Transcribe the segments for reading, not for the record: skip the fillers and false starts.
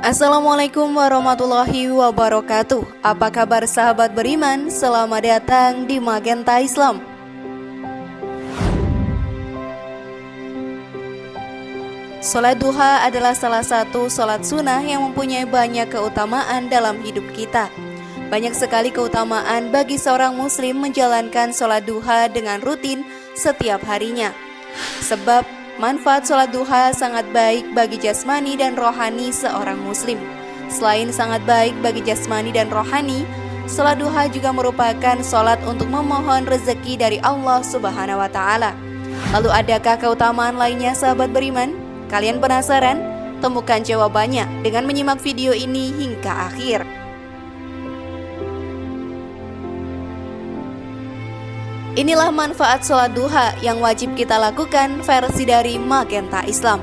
Assalamualaikum warahmatullahi wabarakatuh. Apa kabar sahabat beriman? Selamat datang di Magenta Islam. Salat duha adalah salah satu salat sunnah yang mempunyai banyak keutamaan dalam hidup kita. Banyak sekali keutamaan bagi seorang muslim menjalankan salat duha dengan rutin setiap harinya. Sebab manfaat sholat duha sangat baik bagi jasmani dan rohani seorang muslim. Selain sangat baik bagi jasmani dan rohani, sholat duha juga merupakan sholat untuk memohon rezeki dari Allah Subhanahu wa Ta'ala. Lalu adakah keutamaan lainnya sahabat beriman? Kalian penasaran? Temukan jawabannya dengan menyimak video ini hingga akhir. Inilah manfaat sholat duha yang wajib kita lakukan versi dari Magenta Islam.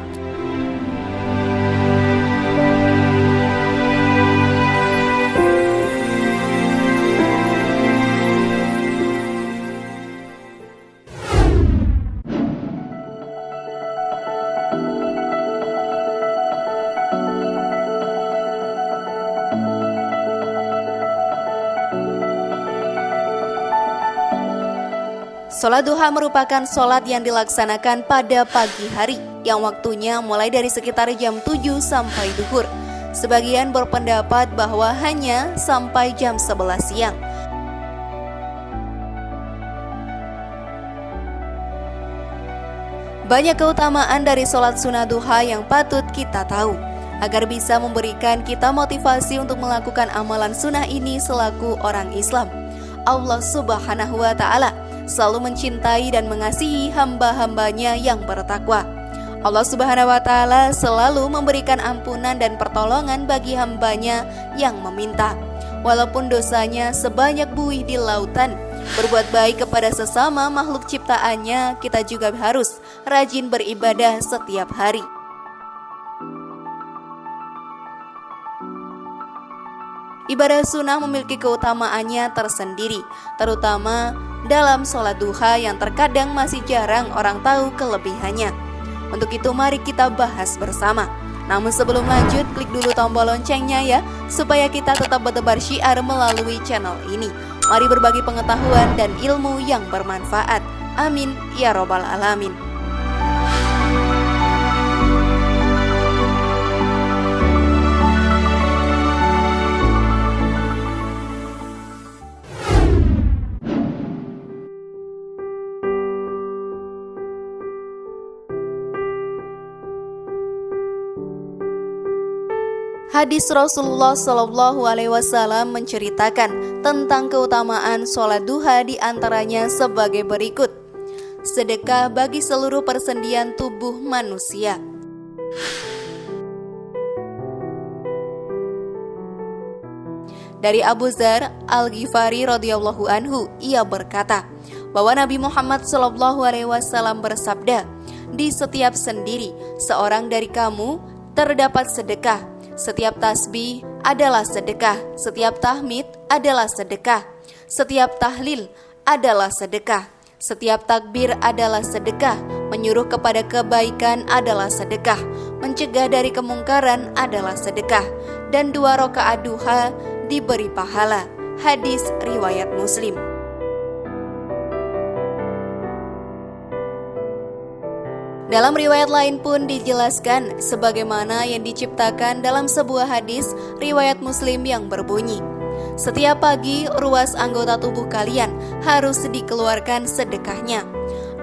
Sholat duha merupakan sholat yang dilaksanakan pada pagi hari, yang waktunya mulai dari sekitar jam 7 sampai duhur. Sebagian berpendapat bahwa hanya sampai jam 11 siang. Banyak keutamaan dari sholat sunnah duha yang patut kita tahu, agar bisa memberikan kita motivasi untuk melakukan amalan sunnah ini selaku orang Islam. Allah Subhanahu wa Ta'ala selalu mencintai dan mengasihi hamba-hambanya yang bertakwa. Allah Subhanahu wa Ta'ala selalu memberikan ampunan dan pertolongan bagi hambanya yang meminta. Walaupun dosanya sebanyak buih di lautan, berbuat baik kepada sesama makhluk ciptaannya, kita juga harus rajin beribadah setiap hari. Ibadah sunnah memiliki keutamaannya tersendiri, terutama dalam sholat duha yang terkadang masih jarang orang tahu kelebihannya. Untuk itu mari kita bahas bersama. Namun sebelum lanjut, klik dulu tombol loncengnya ya, supaya kita tetap bertebar syiar melalui channel ini. Mari berbagi pengetahuan dan ilmu yang bermanfaat. Amin ya robbal alamin. Hadis Rasulullah SAW menceritakan tentang keutamaan sholat duha, di antaranya sebagai berikut. Sedekah bagi seluruh persendian tubuh manusia. Dari Abu Dzar Al-Ghifari radhiyallahu anhu, ia berkata bahwa Nabi Muhammad SAW bersabda, "Di setiap sendiri seorang dari kamu terdapat sedekah. Setiap tasbih adalah sedekah, setiap tahmid adalah sedekah, setiap tahlil adalah sedekah, setiap takbir adalah sedekah, menyuruh kepada kebaikan adalah sedekah, mencegah dari kemungkaran adalah sedekah, dan 2 rakaat duha diberi pahala." Hadis riwayat Muslim. Dalam riwayat lain pun dijelaskan sebagaimana yang diciptakan dalam sebuah hadis riwayat Muslim yang berbunyi, "Setiap pagi ruas anggota tubuh kalian harus dikeluarkan sedekahnya.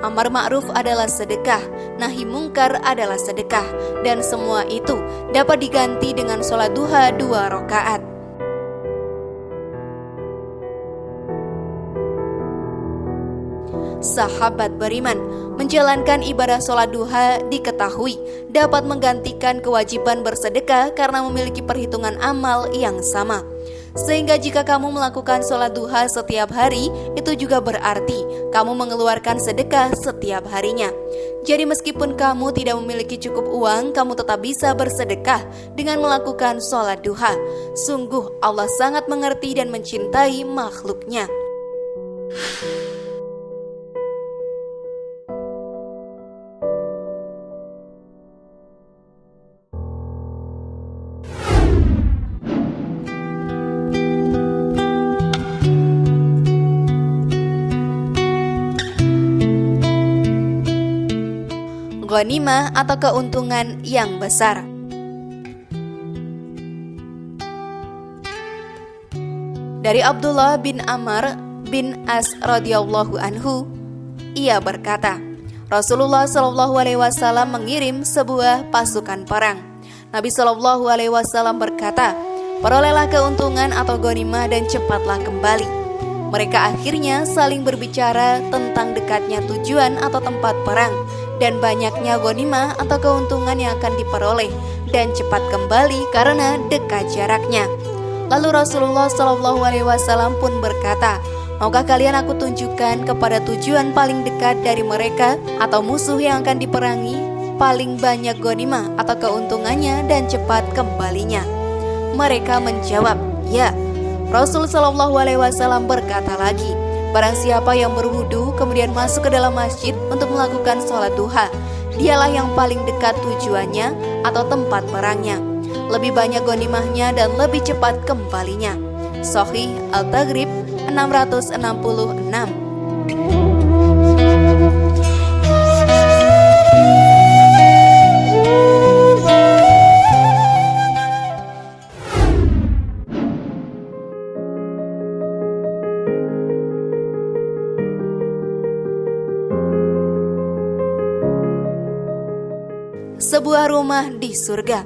Amar ma'ruf adalah sedekah, nahi mungkar adalah sedekah, dan semua itu dapat diganti dengan sholat duha 2 rakaat." Sahabat beriman, menjalankan ibadah sholat duha diketahui dapat menggantikan kewajiban bersedekah karena memiliki perhitungan amal yang sama. Sehingga jika kamu melakukan sholat duha setiap hari, itu juga berarti kamu mengeluarkan sedekah setiap harinya. Jadi meskipun kamu tidak memiliki cukup uang, kamu tetap bisa bersedekah dengan melakukan sholat duha. Sungguh Allah sangat mengerti dan mencintai makhluknya. ghanimah atau keuntungan yang besar. Dari Abdullah bin Amr bin As radhiyallahu anhu, ia berkata, Rasulullah Shallallahu alaihi wasallam mengirim sebuah pasukan perang. Nabi Shallallahu alaihi wasallam berkata, "Perolehlah keuntungan atau ghanimah dan cepatlah kembali." Mereka akhirnya saling berbicara tentang dekatnya tujuan atau tempat perang dan banyaknya ghanimah atau keuntungan yang akan diperoleh dan cepat kembali karena dekat jaraknya. Lalu Rasulullah Shallallahu alaihi wasallam pun berkata, "Maukah kalian aku tunjukkan kepada tujuan paling dekat dari mereka atau musuh yang akan diperangi, paling banyak ghanimah atau keuntungannya dan cepat kembalinya?" Mereka menjawab, "Ya." Rasul Shallallahu alaihi wasallam berkata lagi, "Barang siapa yang berwudu kemudian masuk ke dalam masjid untuk melakukan sholat duha, dialah yang paling dekat tujuannya atau tempat perangnya. Lebih banyak ghanimahnya dan lebih cepat kembalinya." Sahih Al-Taghrib 666. Sebuah rumah di surga.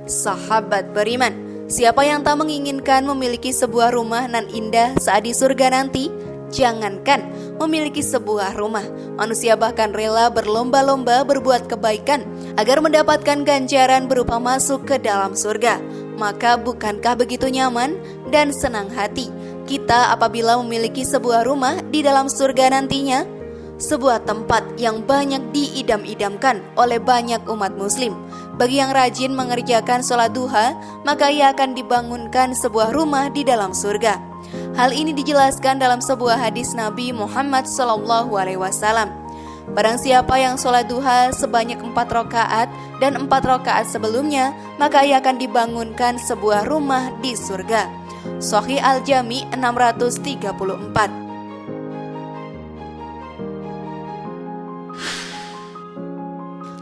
Sahabat beriman, siapa yang tak menginginkan memiliki sebuah rumah nan indah saat di surga nanti? Jangankan memiliki sebuah rumah, manusia bahkan rela berlomba-lomba berbuat kebaikan agar mendapatkan ganjaran berupa masuk ke dalam surga. Maka bukankah begitu nyaman dan senang hati kita apabila memiliki sebuah rumah di dalam surga nantinya? Sebuah tempat yang banyak diidam-idamkan oleh banyak umat muslim. Bagi yang rajin mengerjakan sholat duha, maka ia akan dibangunkan sebuah rumah di dalam surga. Hal ini dijelaskan dalam sebuah hadis Nabi Muhammad SAW. Barang siapa yang sholat duha sebanyak 4 rakaat dan 4 rakaat sebelumnya, maka ia akan dibangunkan sebuah rumah di surga. Sahih Al-Jami 634.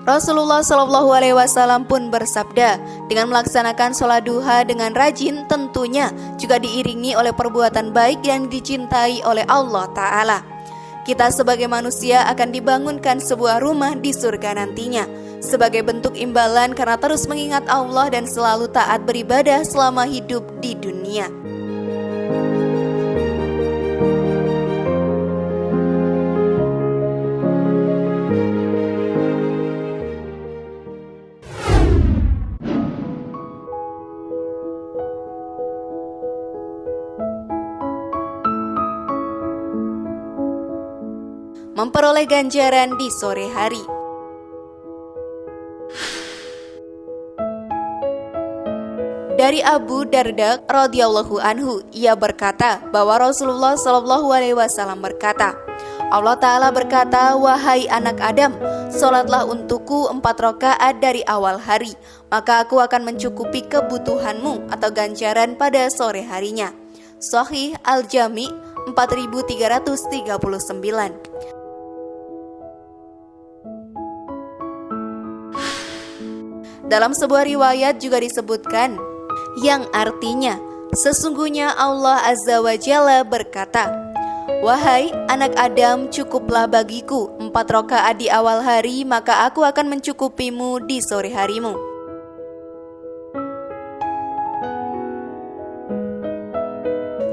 Rasulullah Shallallahu alaihi wasallam pun bersabda, dengan melaksanakan sholat duha dengan rajin tentunya juga diiringi oleh perbuatan baik yang dicintai oleh Allah Ta'ala. Kita sebagai manusia akan dibangunkan sebuah rumah di surga nantinya sebagai bentuk imbalan karena terus mengingat Allah dan selalu taat beribadah selama hidup di dunia. Memperoleh ganjaran di sore hari. Dari Abu Darda radhiyallahu anhu, ia berkata bahwa Rasulullah Shallallahu alaihi wasallam berkata, Allah Ta'ala berkata, "Wahai anak Adam, sholatlah untukku 4 rakaat dari awal hari, maka aku akan mencukupi kebutuhanmu atau ganjaran pada sore harinya." Sahih Al-Jami 4339. Dalam sebuah riwayat juga disebutkan yang artinya, sesungguhnya Allah Azza wa Jalla berkata, "Wahai anak Adam, cukuplah bagiku 4 rakaat di awal hari, maka aku akan mencukupimu di sore harimu."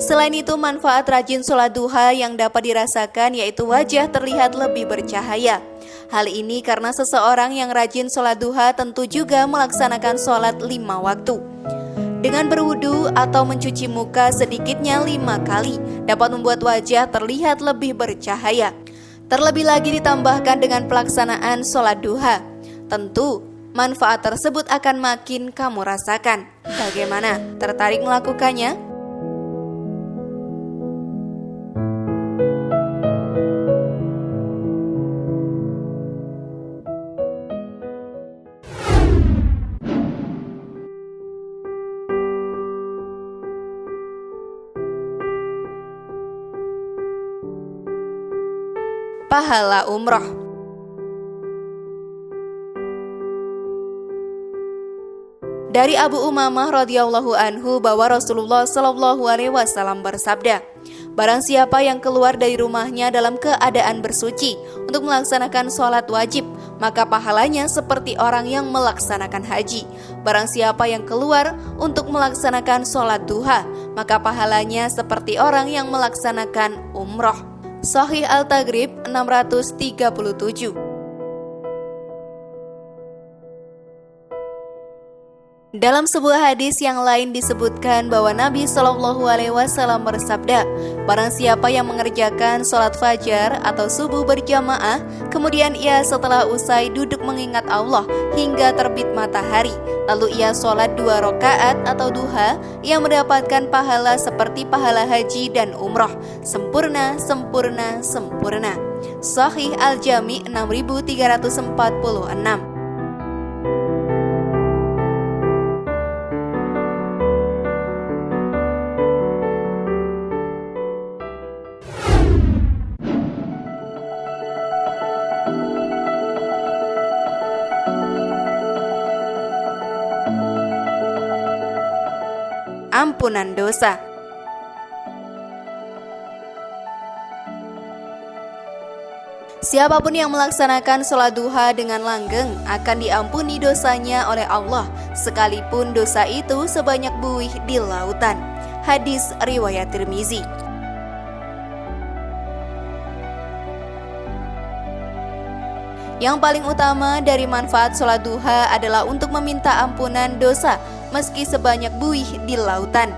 Selain itu, manfaat rajin sholat duha yang dapat dirasakan yaitu wajah terlihat lebih bercahaya. Hal ini karena seseorang yang rajin sholat duha tentu juga melaksanakan sholat 5 waktu. Dengan berwudu atau mencuci muka sedikitnya 5 kali dapat membuat wajah terlihat lebih bercahaya. Terlebih lagi ditambahkan dengan pelaksanaan sholat duha, tentu manfaat tersebut akan makin kamu rasakan. Bagaimana? Tertarik melakukannya? pahala umroh. Dari Abu Umamah radhiyallahu anhu bahwa Rasulullah shallallahu alaihi wasallam bersabda, barang siapa yang keluar dari rumahnya dalam keadaan bersuci untuk melaksanakan sholat wajib, maka pahalanya seperti orang yang melaksanakan haji. Barang siapa yang keluar untuk melaksanakan sholat duha, maka pahalanya seperti orang yang melaksanakan umroh. Sahih Al-Taghrib 637. Dalam sebuah hadis yang lain disebutkan bahwa Nabi Shallallahu Alaihi Wasallam bersabda, barang siapa yang mengerjakan sholat fajar atau subuh berjamaah, kemudian ia setelah usai duduk mengingat Allah hingga terbit matahari, lalu ia sholat 2 rakaat atau duha, ia mendapatkan pahala seperti pahala haji dan umroh, sempurna, sempurna, sempurna. Sahih Al-Jami 6346. Ampunan dosa. Siapapun yang melaksanakan sholat duha dengan langgeng akan diampuni dosanya oleh Allah, sekalipun dosa itu sebanyak buih di lautan. Hadis riwayat Tirmizi. Yang paling utama dari manfaat sholat duha adalah untuk meminta ampunan dosa meski sebanyak buih di lautan.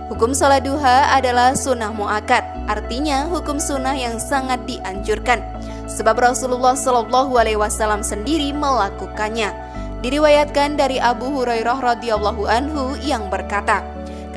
Hukum sholat duha adalah sunnah muakkad, artinya hukum sunnah yang sangat dianjurkan, sebab Rasulullah Shallallahu Alaihi Wasallam sendiri melakukannya. Diriwayatkan dari Abu Hurairah radhiyallahu anhu yang berkata,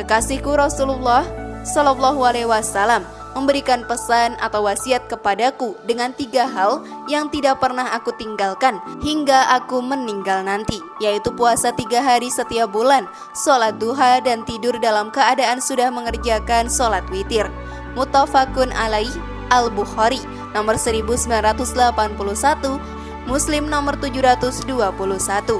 kekasihku Rasulullah Shallallahu Alaihi Wasallam memberikan pesan atau wasiat kepadaku dengan 3 hal yang tidak pernah aku tinggalkan hingga aku meninggal nanti, yaitu puasa 3 hari setiap bulan, sholat duha, dan tidur dalam keadaan sudah mengerjakan sholat witir. Muttafaqun alaih, Al-Bukhari nomor 1981, Muslim nomor 721.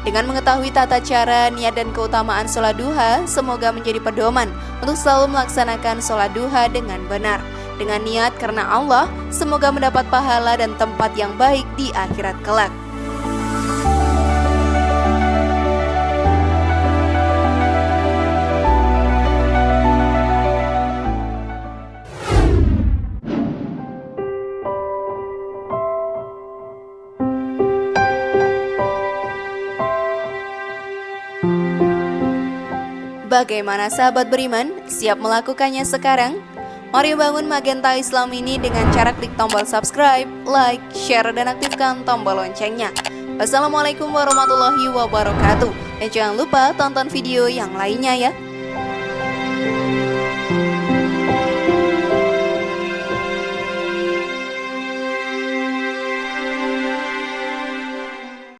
Dengan mengetahui tata cara, niat, dan keutamaan sholat duha, semoga menjadi pedoman untuk selalu melaksanakan sholat duha dengan benar. Dengan niat karena Allah, semoga mendapat pahala dan tempat yang baik di akhirat kelak. Bagaimana sahabat beriman? Siap melakukannya sekarang? Mari bangun Magenta Islam ini dengan cara klik tombol subscribe, like, share, dan aktifkan tombol loncengnya. Wassalamualaikum warahmatullahi wabarakatuh. Dan jangan lupa tonton video yang lainnya ya.